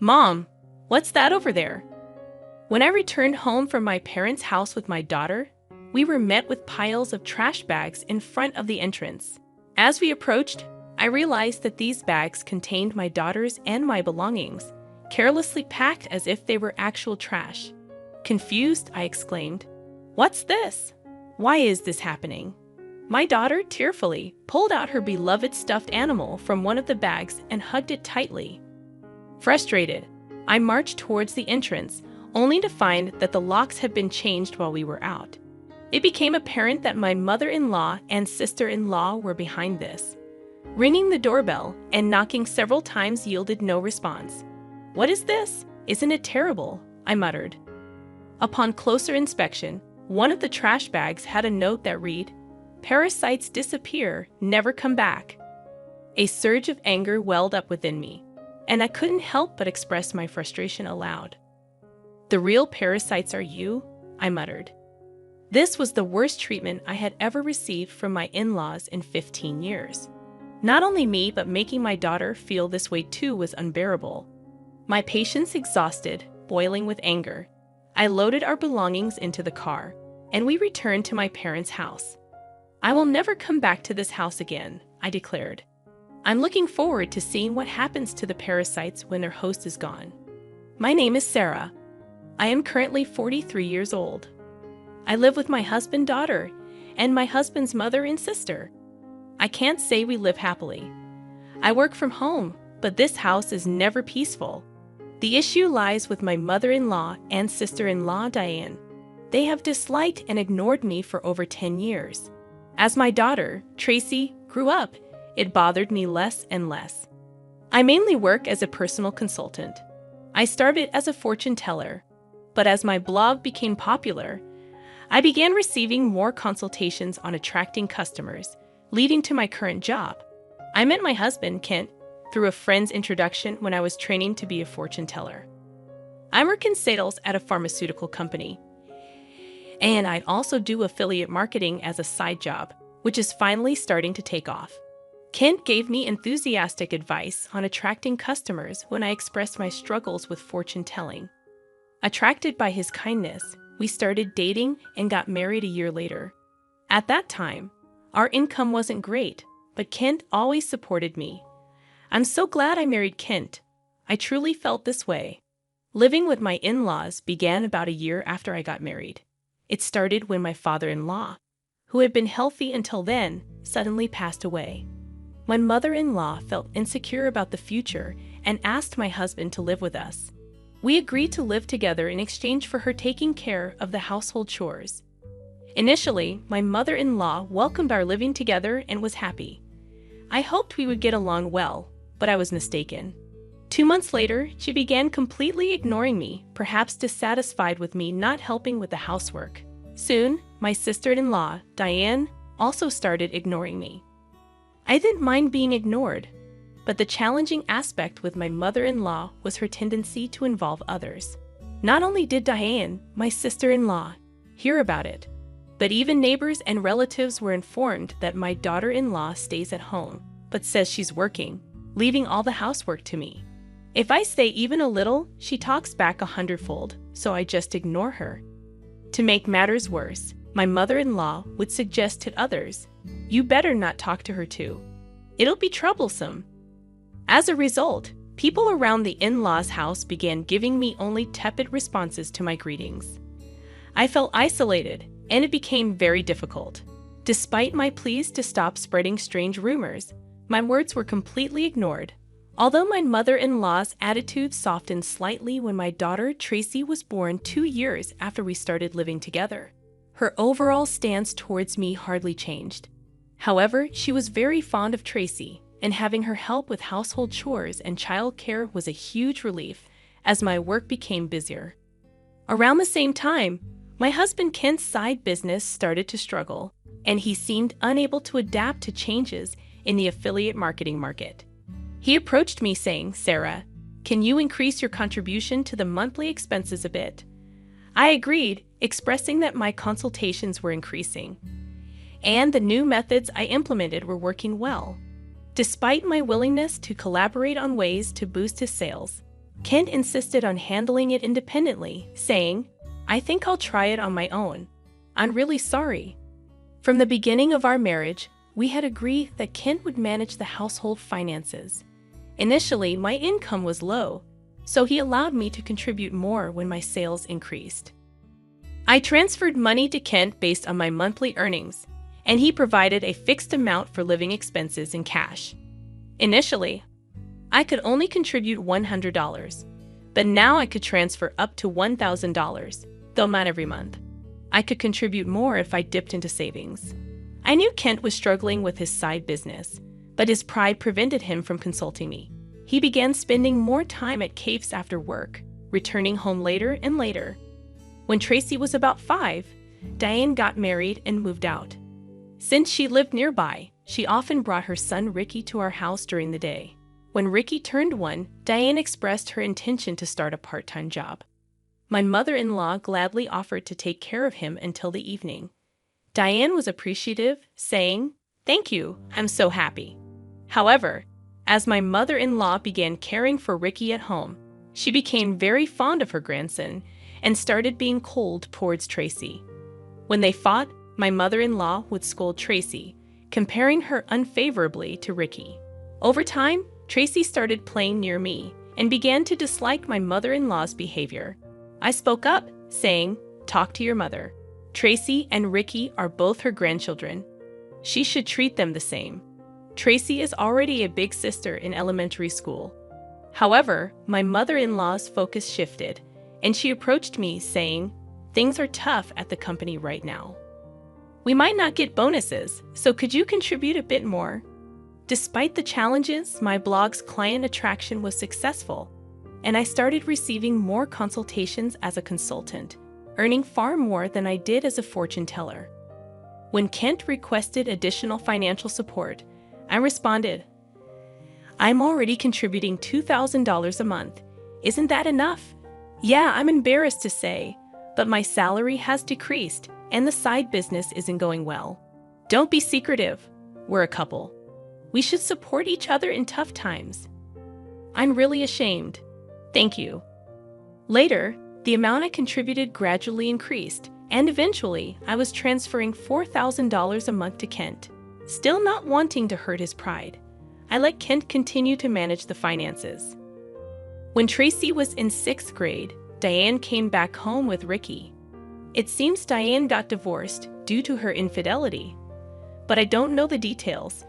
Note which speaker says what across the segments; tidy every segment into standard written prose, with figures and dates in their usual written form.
Speaker 1: Mom, what's that over there? When I returned home from my parents' house with my daughter, we were met with piles of trash bags in front of the entrance. As we approached, I realized that these bags contained my daughter's and my belongings, carelessly packed as if they were actual trash. Confused, I exclaimed, "What's this? Why is this happening?" My daughter tearfully pulled out her beloved stuffed animal from one of the bags and hugged it tightly. Frustrated, I marched towards the entrance, only to find that the locks had been changed while we were out. It became apparent that my mother-in-law and sister-in-law were behind this. Ringing the doorbell and knocking several times yielded no response. "What is this? Isn't it terrible?" I muttered. Upon closer inspection, one of the trash bags had a note that read, "Parasites disappear, never come back." A surge of anger welled up within me, and I couldn't help but express my frustration aloud. "The real parasites are you," I muttered. This was the worst treatment I had ever received from my in-laws in 15 years. Not only me, but making my daughter feel this way too was unbearable. My patience exhausted, boiling with anger, I loaded our belongings into the car, and we returned to my parents' house. "I will never come back to this house again," I declared. "I'm looking forward to seeing what happens to the parasites when their host is gone." My name is Sarah. I am currently 43 years old. I live with my husband, daughter, and my husband's mother and sister. I can't say we live happily. I work from home, but this house is never peaceful. The issue lies with my mother-in-law and sister-in-law, Diane. They have disliked and ignored me for over 10 years. As my daughter, Tracy, grew up, it bothered me less and less. I mainly work as a personal consultant. I started as a fortune teller, but as my blog became popular, I began receiving more consultations on attracting customers, leading to my current job. I met my husband, Kent, through a friend's introduction when I was training to be a fortune teller. I work in sales at a pharmaceutical company, and I also do affiliate marketing as a side job, which is finally starting to take off. Kent gave me enthusiastic advice on attracting customers when I expressed my struggles with fortune telling. Attracted by his kindness, we started dating and got married a year later. At that time, our income wasn't great, but Kent always supported me. I'm so glad I married Kent. I truly felt this way. Living with my in-laws began about a year after I got married. It started when my father-in-law, who had been healthy until then, suddenly passed away. My mother-in-law felt insecure about the future and asked my husband to live with us. We agreed to live together in exchange for her taking care of the household chores. Initially, my mother-in-law welcomed our living together and was happy. I hoped we would get along well, but I was mistaken. 2 months later, she began completely ignoring me, perhaps dissatisfied with me not helping with the housework. Soon, my sister-in-law, Diane, also started ignoring me. I didn't mind being ignored, but the challenging aspect with my mother-in-law was her tendency to involve others. Not only did Diane, my sister-in-law, hear about it, but even neighbors and relatives were informed that my daughter-in-law stays at home, but says she's working, leaving all the housework to me. If I say even a little, she talks back 100-fold, so I just ignore her. To make matters worse, my mother-in-law would suggest to others, "You better not talk to her too. It'll be troublesome." As a result, people around the in-laws' house began giving me only tepid responses to my greetings. I felt isolated, and it became very difficult. Despite my pleas to stop spreading strange rumors, my words were completely ignored. Although my mother-in-law's attitude softened slightly when my daughter Tracy was born 2 years after we started living together, her overall stance towards me hardly changed. However, she was very fond of Tracy, and having her help with household chores and childcare was a huge relief as my work became busier. Around the same time, my husband Kent's side business started to struggle, and he seemed unable to adapt to changes in the affiliate marketing market. He approached me saying, "Sarah, can you increase your contribution to the monthly expenses a bit?" I agreed, expressing that my consultations were increasing, and the new methods I implemented were working well. Despite my willingness to collaborate on ways to boost his sales, Kent insisted on handling it independently, saying, "I think I'll try it on my own. I'm really sorry." From the beginning of our marriage, we had agreed that Kent would manage the household finances. Initially, my income was low, so he allowed me to contribute more when my sales increased. I transferred money to Kent based on my monthly earnings, and he provided a fixed amount for living expenses in cash. Initially, I could only contribute $100, but now I could transfer up to $1,000, though not every month. I could contribute more if I dipped into savings. I knew Kent was struggling with his side business, but his pride prevented him from consulting me. He began spending more time at cafes after work, returning home later and later. When Tracy was about 5, Diane got married and moved out. Since she lived nearby, she often brought her son Ricky to our house during the day. When Ricky turned 1, Diane expressed her intention to start a part-time job. My mother-in-law gladly offered to take care of him until the evening. Diane was appreciative, saying, "Thank you, I'm so happy." However, as my mother-in-law began caring for Ricky at home, she became very fond of her grandson and started being cold towards Tracy. When they fought, my mother-in-law would scold Tracy, comparing her unfavorably to Ricky. Over time, Tracy started playing near me and began to dislike my mother-in-law's behavior. I spoke up, saying, "Talk to your mother. Tracy and Ricky are both her grandchildren. She should treat them the same. Tracy is already a big sister in elementary school." However, my mother-in-law's focus shifted, and she approached me saying, "Things are tough at the company right now. We might not get bonuses, so could you contribute a bit more?" Despite the challenges, my blog's client attraction was successful, and I started receiving more consultations as a consultant, earning far more than I did as a fortune teller. When Kent requested additional financial support, I responded, "I'm already contributing $2,000 a month. Isn't that enough?" "Yeah, I'm embarrassed to say, but my salary has decreased and the side business isn't going well." "Don't be secretive. We're a couple. We should support each other in tough times." "I'm really ashamed." "Thank you." Later, the amount I contributed gradually increased, and eventually I was transferring $4,000 a month to Kent. Still not wanting to hurt his pride, I let Kent continue to manage the finances. When Tracy was in 6th grade, Diane came back home with Ricky. It seems Diane got divorced due to her infidelity, but I don't know the details.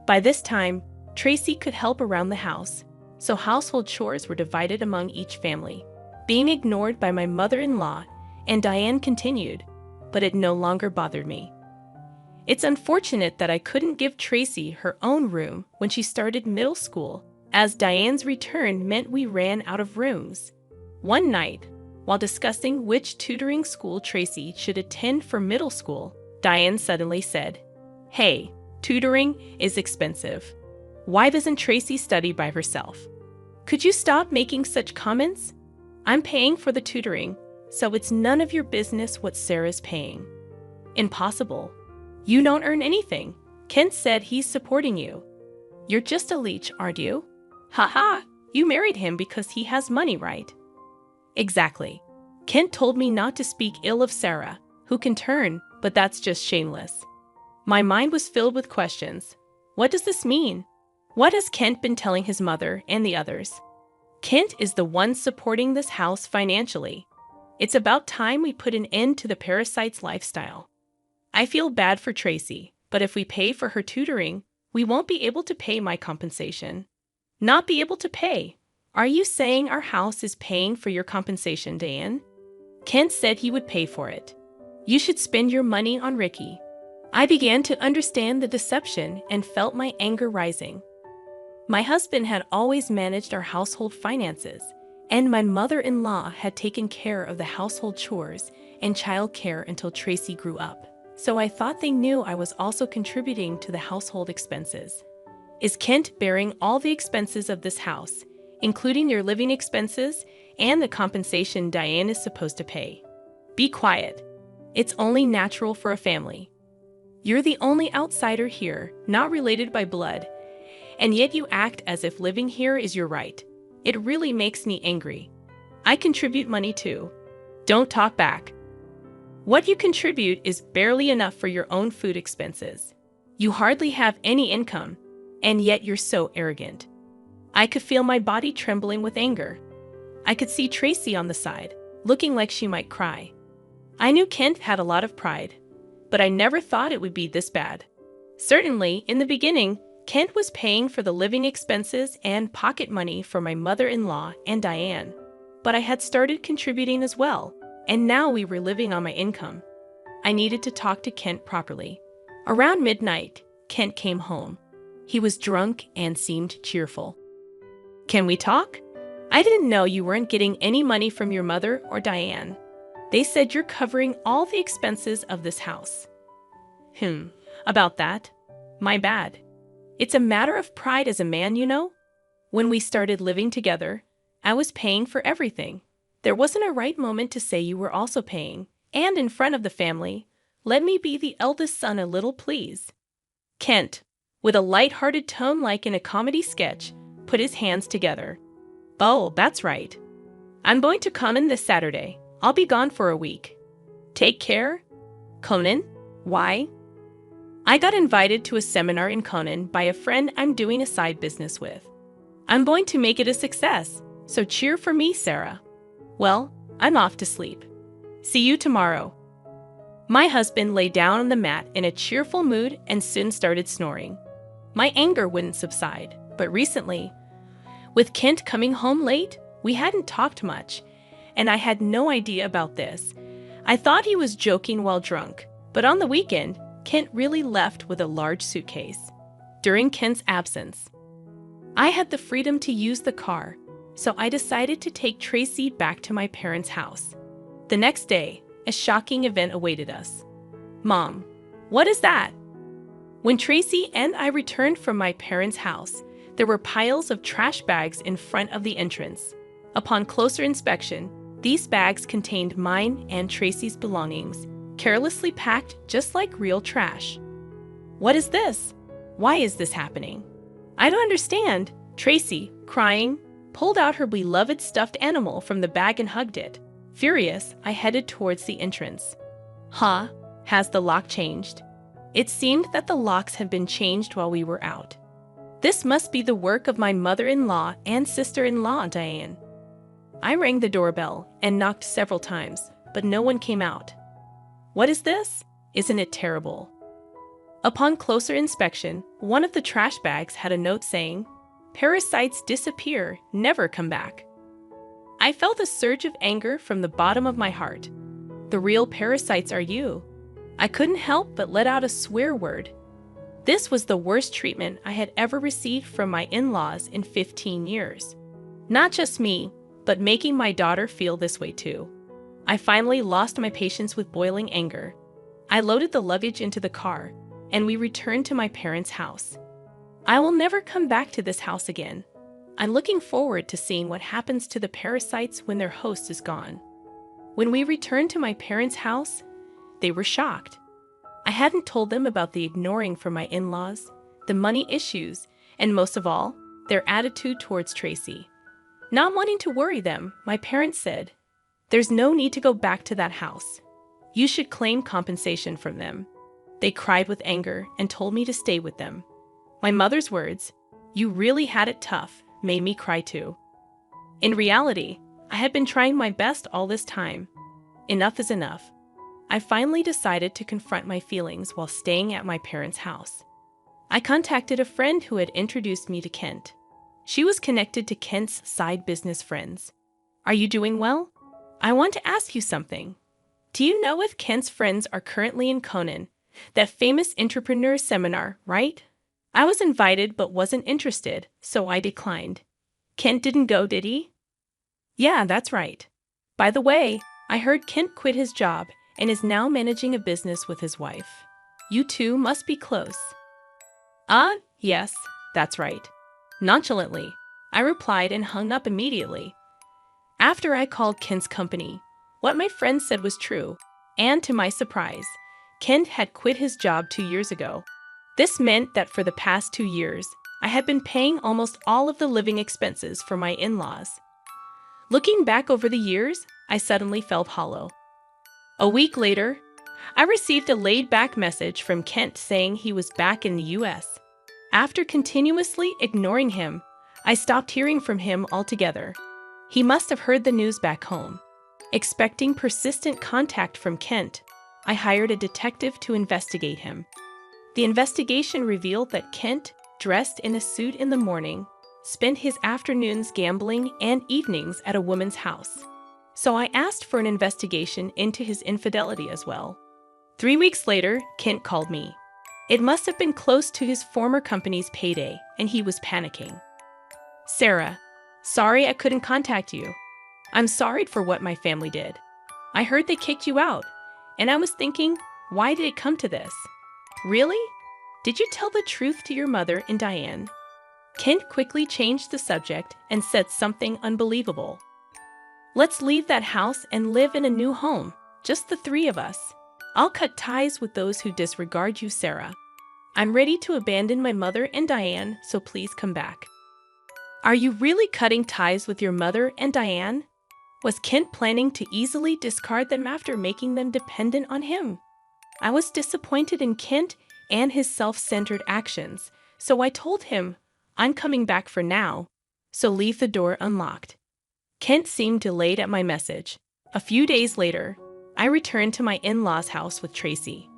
Speaker 1: By this time, Tracy could help around the house, so household chores were divided among each family, being ignored by my mother-in-law, and Diane continued, but it no longer bothered me. It's unfortunate that I couldn't give Tracy her own room when she started middle school, as Diane's return meant we ran out of rooms. One night, while discussing which tutoring school Tracy should attend for middle school, Diane suddenly said, "Hey, tutoring is expensive. Why doesn't Tracy study by herself? Could you stop making such comments? I'm paying for the tutoring, so it's none of your business what Sarah's paying." "Impossible. You don't earn anything. Kent said he's supporting you. You're just a leech, aren't you? Haha, you married him because he has money, right?" "Exactly. Kent told me not to speak ill of Sarah, who can turn, but that's just shameless." My mind was filled with questions. What does this mean? What has Kent been telling his mother and the others? Kent is the one supporting this house financially. It's about time we put an end to the parasite's lifestyle. I feel bad for Tracy, but if we pay for her tutoring, we won't be able to pay my compensation. Not be able to pay? Are you saying our house is paying for your compensation, Diane? Kent said he would pay for it. You should spend your money on Ricky. I began to understand the deception and felt my anger rising. My husband had always managed our household finances, and my mother-in-law had taken care of the household chores and childcare until Tracy grew up. So I thought they knew I was also contributing to the household expenses. Is Kent bearing all the expenses of this house, including your living expenses and the compensation Diane is supposed to pay? Be quiet. It's only natural for a family. You're the only outsider here, not related by blood, and yet you act as if living here is your right. It really makes me angry. I contribute money too. Don't talk back. What you contribute is barely enough for your own food expenses. You hardly have any income, and yet you're so arrogant. I could feel my body trembling with anger. I could see Tracy on the side, looking like she might cry. I knew Kent had a lot of pride, but I never thought it would be this bad. Certainly, in the beginning, Kent was paying for the living expenses and pocket money for my mother-in-law and Diane. But I had started contributing as well, and now we were living on my income. I needed to talk to Kent properly. Around midnight, Kent came home. He was drunk and seemed cheerful. "Can we talk? I didn't know you weren't getting any money from your mother or Diane. They said you're covering all the expenses of this house." About that. My bad. It's a matter of pride as a man, you know. When we started living together, I was paying for everything. There wasn't a right moment to say you were also paying, and in front of the family, let me be the eldest son a little, please. Kent, with a light-hearted tone like in a comedy sketch, put his hands together. "Oh, that's right. I'm going to Conan this Saturday. I'll be gone for a week. Take care." "Conan? Why?" "I got invited to a seminar in Conan by a friend I'm doing a side business with. I'm going to make it a success, so cheer for me, Sarah." "Well, I'm off to sleep. See you tomorrow." My husband lay down on the mat in a cheerful mood and soon started snoring. My anger wouldn't subside, but recently, with Kent coming home late, we hadn't talked much, and I had no idea about this. I thought he was joking while drunk, but on the weekend, Kent really left with a large suitcase. During Kent's absence, I had the freedom to use the car, so I decided to take Tracy back to my parents' house. The next day, a shocking event awaited us. "Mom, what is that?" When Tracy and I returned from my parents' house, there were piles of trash bags in front of the entrance. Upon closer inspection, these bags contained mine and Tracy's belongings, carelessly packed just like real trash. "What is this? Why is this happening?" "I don't understand." Tracy, crying, pulled out her beloved stuffed animal from the bag and hugged it. Furious, I headed towards the entrance. "Huh? Has the lock changed?" It seemed that the locks had been changed while we were out. This must be the work of my mother-in-law and sister-in-law, Diane. I rang the doorbell and knocked several times, but no one came out. What is this? Isn't it terrible? Upon closer inspection, one of the trash bags had a note saying, "Parasites disappear, never come back." I felt a surge of anger from the bottom of my heart. The real parasites are you. I couldn't help but let out a swear word. This was the worst treatment I had ever received from my in-laws in 15 years. Not just me, but making my daughter feel this way too. I finally lost my patience with boiling anger. I loaded the luggage into the car, and we returned to my parents' house. I will never come back to this house again. I'm looking forward to seeing what happens to the parasites when their host is gone. When we returned to my parents' house, they were shocked. I hadn't told them about the ignoring from my in-laws, the money issues, and most of all, their attitude towards Tracy. Not wanting to worry them, my parents said, "There's no need to go back to that house. You should claim compensation from them." They cried with anger and told me to stay with them. My mother's words, "You really had it tough," made me cry too. In reality, I had been trying my best all this time. Enough is enough. I finally decided to confront my feelings while staying at my parents' house. I contacted a friend who had introduced me to Kent. She was connected to Kent's side business friends. "Are you doing well? I want to ask you something. Do you know if Kent's friends are currently in Conan, that famous entrepreneur seminar, right? I was invited but wasn't interested, so I declined." "Kent didn't go, did he?" "Yeah, that's right. By the way, I heard Kent quit his job and is now managing a business with his wife. You two must be close." Yes, that's right." Nonchalantly, I replied and hung up immediately. After I called Kent's company, what my friend said was true, and to my surprise, Kent had quit his job 2 years ago. This meant that for the past 2 years, I had been paying almost all of the living expenses for my in-laws. Looking back over the years, I suddenly felt hollow. A week later, I received a laid-back message from Kent saying he was back in the US. After continuously ignoring him, I stopped hearing from him altogether. He must have heard the news back home. Expecting persistent contact from Kent, I hired a detective to investigate him. The investigation revealed that Kent, dressed in a suit in the morning, spent his afternoons gambling and evenings at a woman's house. So I asked for an investigation into his infidelity as well. 3 weeks later, Kent called me. It must have been close to his former company's payday, and he was panicking. "Sarah, sorry I couldn't contact you. I'm sorry for what my family did. I heard they kicked you out, and I was thinking, why did it come to this? Really? Did you tell the truth to your mother and Diane?" Kent quickly changed the subject and said something unbelievable. "Let's leave that house and live in a new home, just the three of us. I'll cut ties with those who disregard you, Sarah. I'm ready to abandon my mother and Diane, so please come back." Are you really cutting ties with your mother and Diane? Was Kent planning to easily discard them after making them dependent on him? I was disappointed in Kent and his self-centered actions, so I told him, "I'm coming back for now, so leave the door unlocked." Kent seemed delayed at my message. A few days later, I returned to my in-laws' house with Tracy.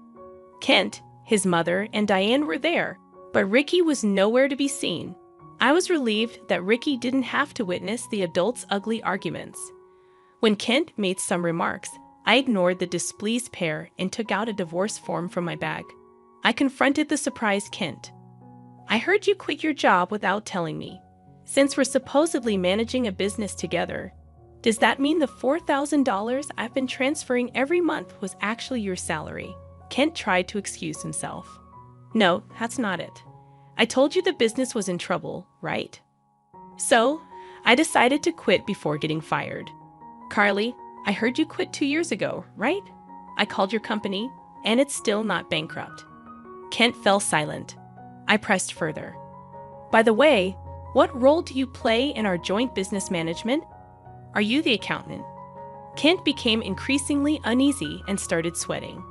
Speaker 1: Kent, his mother, and Diane were there, but Ricky was nowhere to be seen. I was relieved that Ricky didn't have to witness the adults' ugly arguments. When Kent made some remarks, I ignored the displeased pair and took out a divorce form from my bag. I confronted the surprised Kent. "I heard you quit your job without telling me. Since we're supposedly managing a business together, does that mean the $4,000 I've been transferring every month was actually your salary?" Kent tried to excuse himself. "No, that's not it. I told you the business was in trouble, right? So, I decided to quit before getting fired. Carly, I heard you quit 2 years ago, right? I called your company, and it's still not bankrupt." Kent fell silent. I pressed further. "By the way, what role do you play in our joint business management? Are you the accountant?" Kent became increasingly uneasy and started sweating.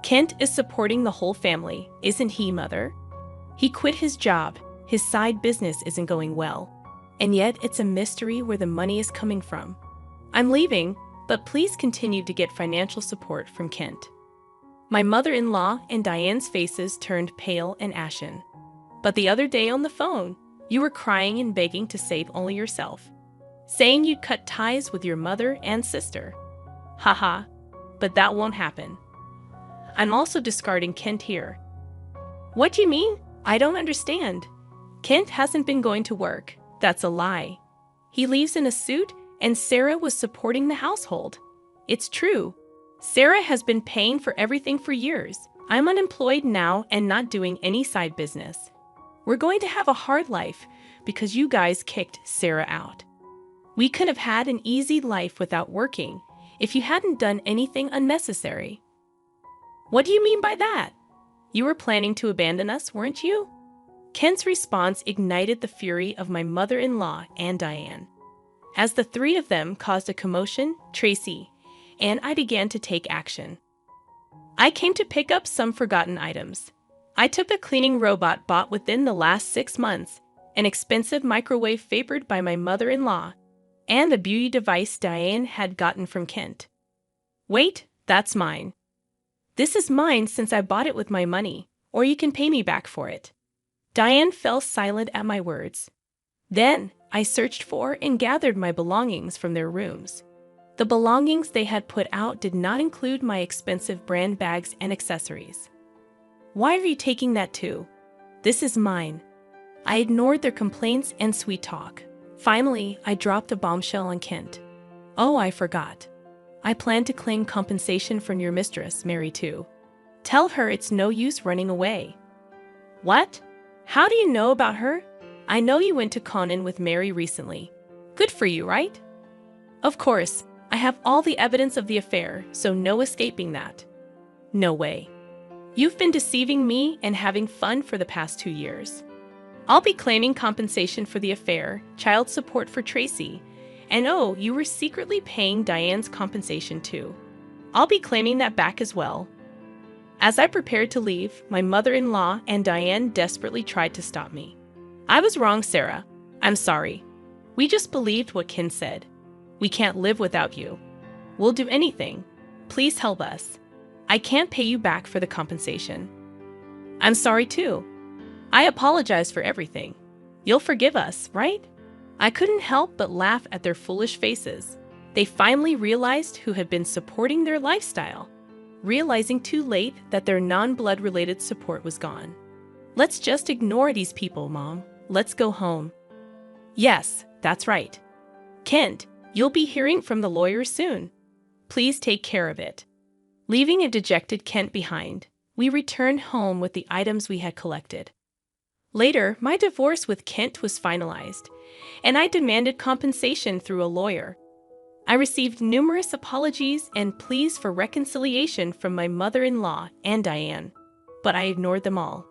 Speaker 1: "Kent is supporting the whole family, isn't he, Mother? He quit his job, his side business isn't going well, and yet it's a mystery where the money is coming from. I'm leaving, but please continue to get financial support from Kent." My mother-in-law and Diane's faces turned pale and ashen. "But the other day on the phone, you were crying and begging to save only yourself, saying you'd cut ties with your mother and sister. Haha, but that won't happen. I'm also discarding Kent here." "What do you mean? I don't understand. Kent hasn't been going to work. That's a lie. He leaves in a suit, and Sarah was supporting the household. It's true. Sarah has been paying for everything for years. I'm unemployed now and not doing any side business. We're going to have a hard life because you guys kicked Sarah out. We could have had an easy life without working if you hadn't done anything unnecessary." "What do you mean by that? You were planning to abandon us, weren't you?" Kent's response ignited the fury of my mother-in-law and Diane. As the three of them caused a commotion, Tracy and I began to take action. I came to pick up some forgotten items. I took a cleaning robot bought within the last 6 months, an expensive microwave favored by my mother-in-law, and a beauty device Diane had gotten from Kent. "Wait, that's mine. This is mine since I bought it with my money, or you can pay me back for it." Diane fell silent at my words. Then I searched for and gathered my belongings from their rooms. The belongings they had put out did not include my expensive brand bags and accessories. "Why are you taking that too? This is mine." I ignored their complaints and sweet talk. Finally, I dropped a bombshell on Kent. "Oh, I forgot. I plan to claim compensation from your mistress, Mary, too. Tell her it's no use running away." "What? How do you know about her? I know you went to Conan with Mary recently. Good for you, right?" "Of course. I have all the evidence of the affair, so no escaping that." "No way. You've been deceiving me and having fun for the past 2 years." I'll be claiming compensation for the affair, child support for Tracy, and oh, you were secretly paying Diane's compensation too. I'll be claiming that back as well. As I prepared to leave, my mother-in-law and Diane desperately tried to stop me. I was wrong, Sarah. I'm sorry. We just believed what Ken said. We can't live without you. We'll do anything. Please help us. I can't pay you back for the compensation. I'm sorry too. I apologize for everything. You'll forgive us, right? I couldn't help but laugh at their foolish faces. They finally realized who had been supporting their lifestyle, realizing too late that their non-blood related support was gone. Let's just ignore these people, Mom. Let's go home. Yes, that's right. Kent, you'll be hearing from the lawyers soon. Please take care of it. Leaving a dejected Kent behind, we returned home with the items we had collected. Later, my divorce with Kent was finalized, and I demanded compensation through a lawyer. I received numerous apologies and pleas for reconciliation from my mother-in-law and Diane, but I ignored them all.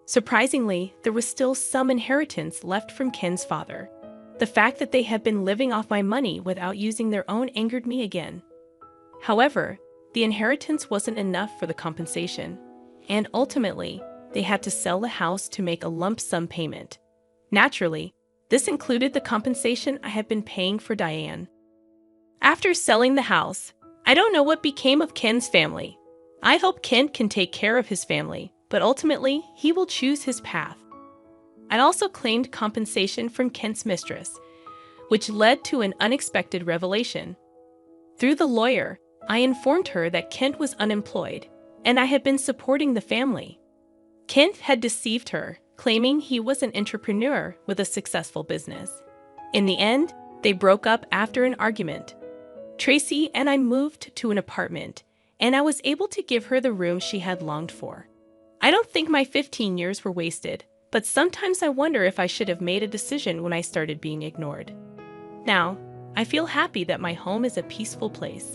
Speaker 1: Surprisingly, there was still some inheritance left from Ken's father. The fact that they had been living off my money without using their own angered me again. However, the inheritance wasn't enough for the compensation, and ultimately, they had to sell the house to make a lump sum payment. Naturally, this included the compensation I had been paying for Diane. After selling the house, I don't know what became of Ken's family. I hope Ken can take care of his family, but ultimately, he will choose his path. I also claimed compensation from Kent's mistress, which led to an unexpected revelation. Through the lawyer, I informed her that Kent was unemployed, and I had been supporting the family. Kent had deceived her, claiming he was an entrepreneur with a successful business. In the end, they broke up after an argument. Tracy and I moved to an apartment, and I was able to give her the room she had longed for. I don't think my 15 years were wasted, but sometimes I wonder if I should have made a decision when I started being ignored. Now, I feel happy that my home is a peaceful place.